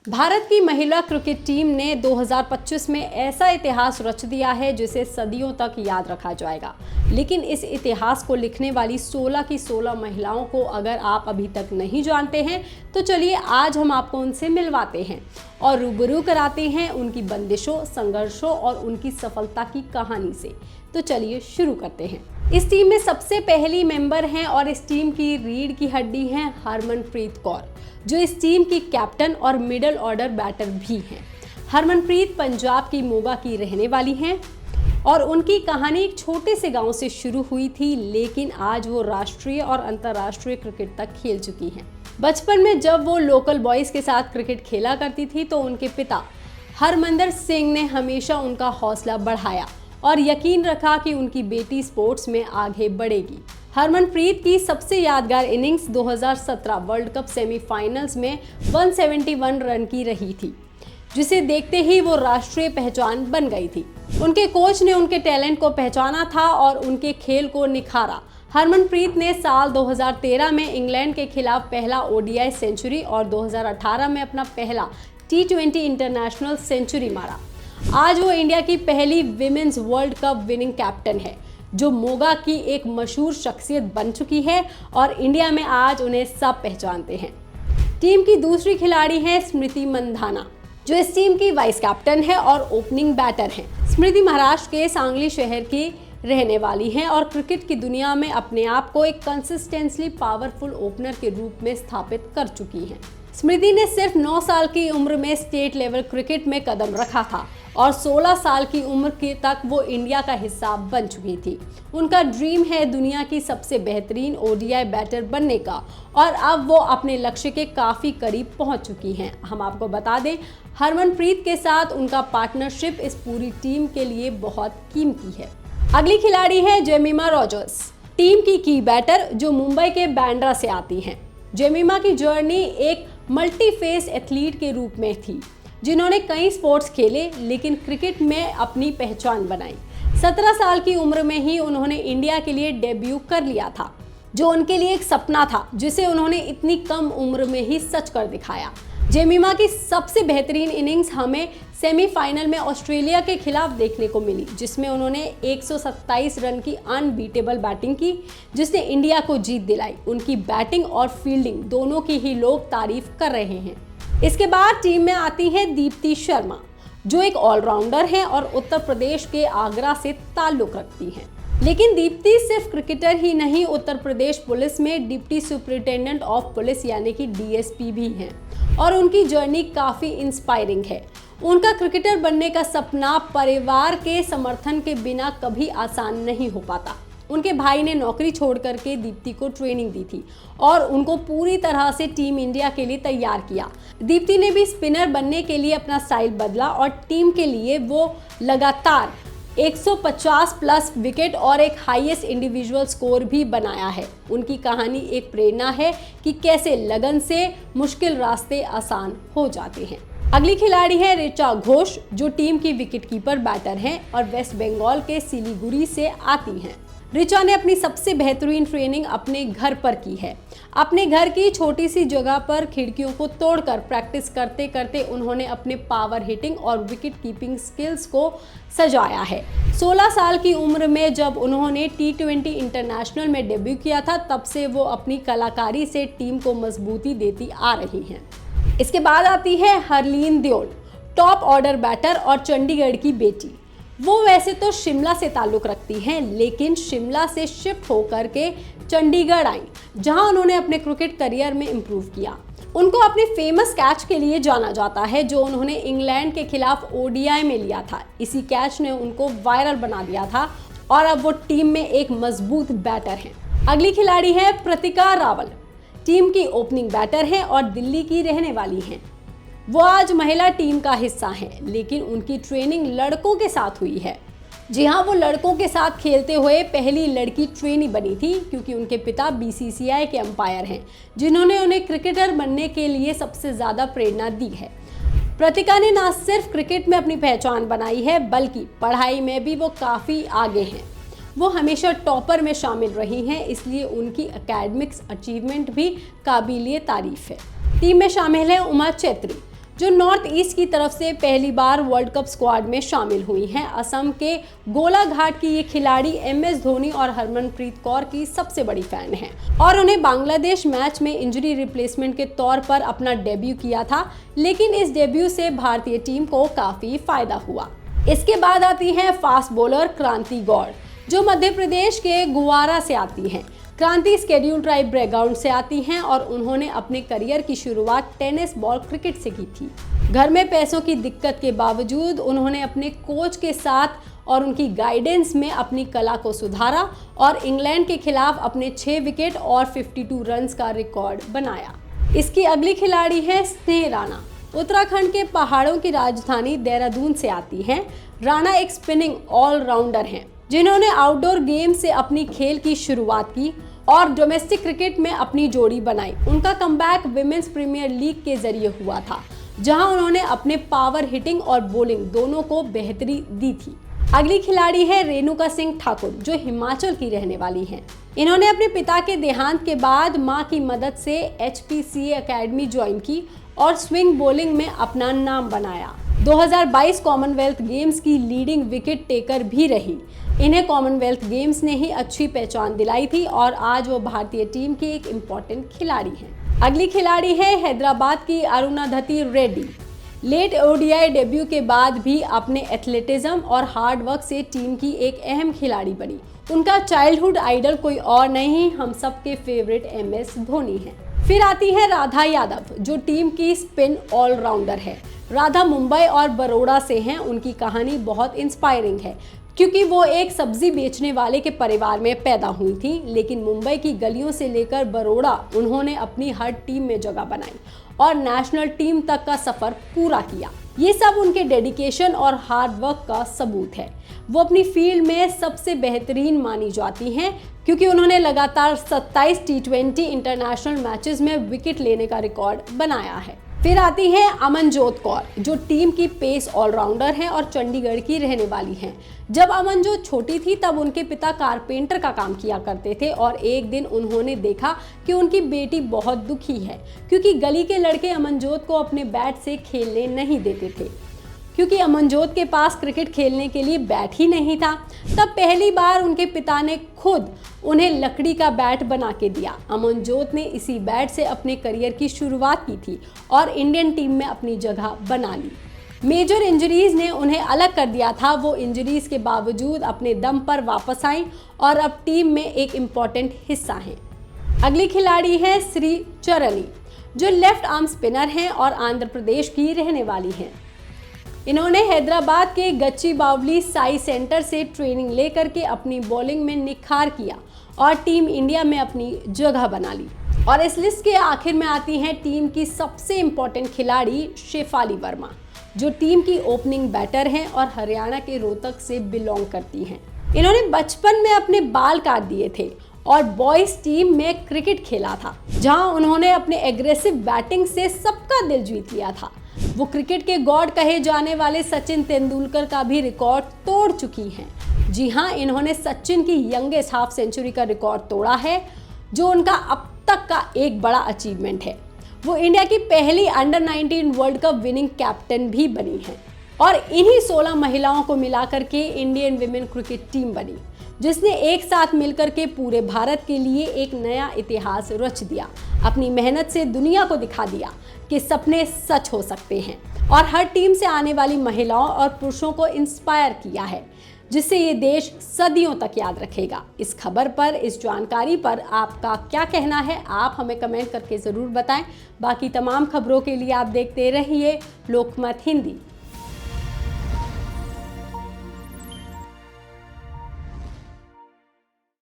भारत की महिला cricket team ने 2025 में ऐसा इतिहास रच दिया है जिसे सदियों तक याद रखा जाएगा। लेकिन इस इतिहास को लिखने वाली 16 की 16 महिलाओं को अगर आप अभी तक नहीं जानते हैं तो चलिए आज हम आपको उनसे मिलवाते हैं और रूबरू कराते हैं उनकी बंदिशों, संघर्षों और उनकी सफलता की कहानी से। तो चलिए शुरू करते हैं। इस टीम में सबसे पहली मेंबर हैं और इस टीम की रीढ़ की हड्डी हैं हरमनप्रीत कौर, जो इस टीम की कैप्टन और मिडिल ऑर्डर बैटर भी हैं। हरमनप्रीत पंजाब की मोगा की रहने वाली हैं और उनकी कहानी एक छोटे से गांव से शुरू हुई थी, लेकिन आज वो राष्ट्रीय और अंतर्राष्ट्रीय क्रिकेट तक खेल चुकी हैं। बचपन में जब वो लोकल बॉयज़ के साथ क्रिकेट खेला करती थी तो उनके पिता हरमंदर सिंह ने हमेशा उनका हौसला बढ़ाया और यकीन रखा कि उनकी बेटी स्पोर्ट्स में आगे बढ़ेगी। हरमनप्रीत की सबसे यादगार इनिंग्स 2017 वर्ल्ड कप सेमीफाइनल्स में 171 रन की रही थी, जिसे देखते ही वो राष्ट्रीय पहचान बन गई थी। उनके कोच ने उनके टैलेंट को पहचाना था और उनके खेल को निखारा। हरमनप्रीत ने साल 2013 में इंग्लैंड के खिलाफ पहला ओडीआई सेंचुरी और 2018 में अपना पहला T20 इंटरनेशनल सेंचुरी मारा। आज वो इंडिया की पहली women's world cup winning captain है, जो मोगा की एक मशहूर शख्सियत बन चुकी है और इंडिया में आज उन्हें सब पहचानते हैं। टीम की दूसरी खिलाड़ी है स्मृति मंधाना, जो इस टीम की वाइस कैप्टन है और ओपनिंग बैटर हैं। स्मृति महाराष्ट्र के सांगली शहर की रहने वाली हैं और क्रिकेट की दुनिया में अपने आप को एक कंसिस्टेंटली पावरफुल ओपनर के रूप में स्थापित कर चुकी हैं। स्मृति ने सिर्फ 9 साल की उम्र में स्टेट लेवल क्रिकेट में कदम रखा था और 16 साल की उम्र के तक वो इंडिया का हिस्सा बन चुकी थी। उनका ड्रीम है दुनिया की सबसे बेहतरीन ओडीआई बैटर बनने का और अब वो अपने लक्ष्य के काफ़ी करीब पहुंच चुकी हैं। हम आपको बता दें, हरमनप्रीत के साथ उनका पार्टनरशिप इस पूरी टीम के लिए बहुत कीमती है। अगली खिलाड़ी है जेमिमा रॉजर्स, टीम की बैटर जो मुंबई के बांद्रा से आती हैं। जेमिमा की जर्नी एक मल्टी फेस एथलीट के रूप में थी, जिन्होंने कई स्पोर्ट्स खेले लेकिन क्रिकेट में अपनी पहचान बनाई। 17 साल की उम्र में ही उन्होंने इंडिया के लिए डेब्यू कर लिया था, जो उनके लिए एक सपना था जिसे उन्होंने इतनी कम उम्र में ही सच कर दिखाया। जेमिमा की सबसे बेहतरीन इनिंग्स हमें सेमीफाइनल में ऑस्ट्रेलिया के खिलाफ देखने को मिली, जिसमें उन्होंने 127 रन की अनबीटेबल बैटिंग की, जिसने इंडिया को जीत दिलाई। उनकी बैटिंग और फील्डिंग दोनों की ही लोग तारीफ कर रहे हैं। इसके बाद टीम में आती है दीप्ति शर्मा, जो एक ऑलराउंडर हैं और उत्तर प्रदेश के आगरा से ताल्लुक रखती हैं। लेकिन दीप्ति सिर्फ क्रिकेटर ही नहीं, उत्तर प्रदेश पुलिस में डिप्टी सुपरिटेंडेंट ऑफ पुलिस यानी कि DSP भी हैं और उनकी जर्नी काफ़ी इंस्पायरिंग है। उनका क्रिकेटर बनने का सपना परिवार के समर्थन के बिना कभी आसान नहीं हो पाता। उनके भाई ने नौकरी छोड़ करके दीप्ति को ट्रेनिंग दी थी और उनको पूरी तरह से टीम इंडिया के लिए तैयार किया। दीप्ति ने भी स्पिनर बनने के लिए अपना स्टाइल बदला और टीम के लिए वो लगातार 150 प्लस विकेट और एक हाईएस्ट इंडिविजुअल स्कोर भी बनाया है। उनकी कहानी एक प्रेरणा है कि कैसे लगन से मुश्किल रास्ते आसान हो जाते हैं। अगली खिलाड़ी है ऋचा घोष, जो टीम की विकेटकीपर बैटर हैं और वेस्ट बंगाल के सिलीगुड़ी से आती हैं। ऋचा ने अपनी सबसे बेहतरीन ट्रेनिंग अपने घर पर की है। अपने घर की छोटी सी जगह पर खिड़कियों को तोड़कर प्रैक्टिस करते करते उन्होंने अपने पावर हिटिंग और विकेट कीपिंग स्किल्स को सजाया है। 16 साल की उम्र में जब उन्होंने T20 इंटरनेशनल में डेब्यू किया था, तब से वो अपनी कलाकारी से टीम को मजबूती देती आ रही हैं। इसके बाद आती है Harleen Deol, top order batter और चंडीगढ़ की बेटी। वो वैसे तो शिमला से ताल्लुक़ रखती हैं, लेकिन शिमला से शिफ्ट होकर के चंडीगढ़ आई, जहां उन्होंने अपने क्रिकेट करियर में इम्प्रूव किया। उनको अपने फेमस कैच के लिए जाना जाता है, जो उन्होंने इंग्लैंड के खिलाफ ओडीआई में लिया था। इसी कैच ने उनको वायरल बना दिया था और अब वो टीम में एक मजबूत बैटर हैं। अगली खिलाड़ी है प्रतिका रावल, टीम की ओपनिंग बैटर हैं और दिल्ली की रहने वाली हैं। वो आज महिला टीम का हिस्सा हैं, लेकिन उनकी ट्रेनिंग लड़कों के साथ हुई है। जी हाँ, वो लड़कों के साथ खेलते हुए पहली लड़की ट्रेनी बनी थी, क्योंकि उनके पिता BCCI के अंपायर हैं, जिन्होंने उन्हें क्रिकेटर बनने के लिए सबसे ज़्यादा प्रेरणा दी है। प्रतिका ने न सिर्फ क्रिकेट में अपनी पहचान बनाई है, बल्कि पढ़ाई में भी वो काफ़ी आगे हैं। वो हमेशा टॉपर में शामिल रही हैं, इसलिए उनकी एकेडमिक्स अचीवमेंट भी काबिलिए तारीफ है। टीम में शामिल है उमा चैत्री, जो नॉर्थ ईस्ट की तरफ से पहली बार वर्ल्ड कप स्क्वाड में शामिल हुई हैं। असम के गोलाघाट की ये खिलाड़ी MS धोनी और हरमनप्रीत कौर की सबसे बड़ी फैन हैं और उन्हें बांग्लादेश मैच में इंजरी रिप्लेसमेंट के तौर पर अपना डेब्यू किया था, लेकिन इस डेब्यू से भारतीय टीम को काफी फायदा हुआ। इसके बाद आती है फास्ट बॉलर क्रांति गौड़, जो मध्य प्रदेश के गुवारा से आती हैं। क्रांति स्केड्यूल ट्राइब बैकग्राउंड से आती हैं और उन्होंने अपने करियर की शुरुआत टेनिस बॉल क्रिकेट से की थी। घर में पैसों की दिक्कत के बावजूद उन्होंने अपने कोच के साथ और उनकी गाइडेंस में अपनी कला को सुधारा और इंग्लैंड के खिलाफ अपने 6 विकेट और 52 रन्स का रिकॉर्ड बनाया। इसकी अगली खिलाड़ी है स्नेह राणा। उत्तराखंड के पहाड़ों की राजधानी देहरादून से आती हैं। राणा एक स्पिनिंग ऑलराउंडर हैं, जिन्होंने आउटडोर गेम से अपनी खेल की शुरुआत की और डोमेस्टिक क्रिकेट में अपनी जोड़ी बनाई। उनका कमबैक विमेंस प्रीमियर लीग के जरिए हुआ था, जहां उन्होंने अपने पावर हिटिंग और बॉलिंग दोनों को बेहतरी दी थी। अगली खिलाड़ी है रेणुका सिंह ठाकुर, जो हिमाचल की रहने वाली हैं। इन्होंने अपने पिता के देहांत के बाद मां की मदद से HPCA एकेडमी ज्वाइन की और स्विंग बॉलिंग में अपना नाम बनाया। 2022 कॉमनवेल्थ गेम्स की लीडिंग विकेट टेकर भी रही। इन्हें कॉमनवेल्थ गेम्स ने ही अच्छी पहचान दिलाई थी और आज वो भारतीय टीम की एक इम्पोर्टेंट खिलाड़ी हैं। अगली खिलाड़ी है हैदराबाद की अरुणाधति रेड्डी। लेट ODI डेब्यू के बाद भी अपने एथलेटिज्म और हार्ड वर्क से टीम की एक अहम खिलाड़ी बनी। उनका चाइल्डहुड आइडल कोई और नहीं, हम सबके फेवरेट MS धोनी हैं। फिर आती है राधा यादव, जो टीम की स्पिन ऑलराउंडर है। राधा मुंबई और बड़ौदा से हैं। उनकी कहानी बहुत इंस्पायरिंग है, क्योंकि वो एक सब्जी बेचने वाले के परिवार में पैदा हुई थी, लेकिन मुंबई की गलियों से लेकर बड़ौदा उन्होंने अपनी हर टीम में जगह बनाई और नेशनल टीम तक का सफर पूरा किया। ये सब उनके डेडिकेशन और हार्ड वर्क का सबूत है। वो अपनी फील्ड में सबसे बेहतरीन मानी जाती हैं, क्योंकि उन्होंने लगातार 27 T20 इंटरनेशनल मैचेस में विकेट लेने का रिकॉर्ड बनाया है। फिर आती है अमनजोत कौर, जो टीम की पेस ऑलराउंडर हैं और चंडीगढ़ की रहने वाली हैं। जब अमनजोत छोटी थी तब उनके पिता कारपेंटर का काम किया करते थे और एक दिन उन्होंने देखा कि उनकी बेटी बहुत दुखी है, क्योंकि गली के लड़के अमनजोत को अपने बैट से खेलने नहीं देते थे, क्योंकि अमनजोत के पास क्रिकेट खेलने के लिए बैट ही नहीं था। तब पहली बार उनके पिता ने खुद उन्हें लकड़ी का बैट बना के दिया। अमनजोत ने इसी बैट से अपने करियर की शुरुआत की थी और इंडियन टीम में अपनी जगह बना ली। मेजर इंजरीज ने उन्हें अलग कर दिया था। वो इंजरीज के बावजूद अपने दम पर वापस आई और अब टीम में एक इम्पॉर्टेंट हिस्सा हैं। अगली खिलाड़ी है श्री चरणी, जो लेफ्ट आर्म स्पिनर हैं और आंध्र प्रदेश की रहने वाली हैं। इन्होंने हैदराबाद के गच्चीबावली साई सेंटर से ट्रेनिंग लेकर के अपनी बॉलिंग में निखार किया और टीम इंडिया में अपनी जगह बना ली। और इस लिस्ट के आखिर में आती हैं टीम की सबसे इम्पोर्टेंट खिलाड़ी शेफाली वर्मा, जो टीम की ओपनिंग बैटर हैं और हरियाणा के रोहतक से बिलोंग करती हैं। इन्होंने बचपन में अपने बाल काट दिए थे और बॉयज टीम में क्रिकेट खेला था, जहां उन्होंने अपने एग्रेसिव बैटिंग से सबका दिल जीत लिया था। वो क्रिकेट के गॉड कहे जाने वाले सचिन तेंदुलकर का भी रिकॉर्ड तोड़ चुकी हैं। जी हाँ, इन्होंने सचिन की यंगेस्ट हाफ सेंचुरी का रिकॉर्ड तोड़ा है, जो उनका अब तक का एक बड़ा अचीवमेंट है। वो इंडिया की पहली under-19 world cup winning captain भी बनी हैं और इन्हीं 16 महिलाओं को मिलाकर के इंडियन विमेन क्रिकेट टीम बनी, जिसने एक साथ मिलकर के पूरे भारत के लिए एक नया इतिहास रच दिया। अपनी मेहनत से दुनिया को दिखा दिया कि सपने सच हो सकते हैं और हर टीम से आने वाली महिलाओं और पुरुषों को इंस्पायर किया है, जिससे ये देश सदियों तक याद रखेगा। इस खबर पर, इस जानकारी पर आपका क्या कहना है, आप हमें कमेंट करके ज़रूर बताएं। बाकी तमाम खबरों के लिए आप देखते रहिए लोकमत हिंदी।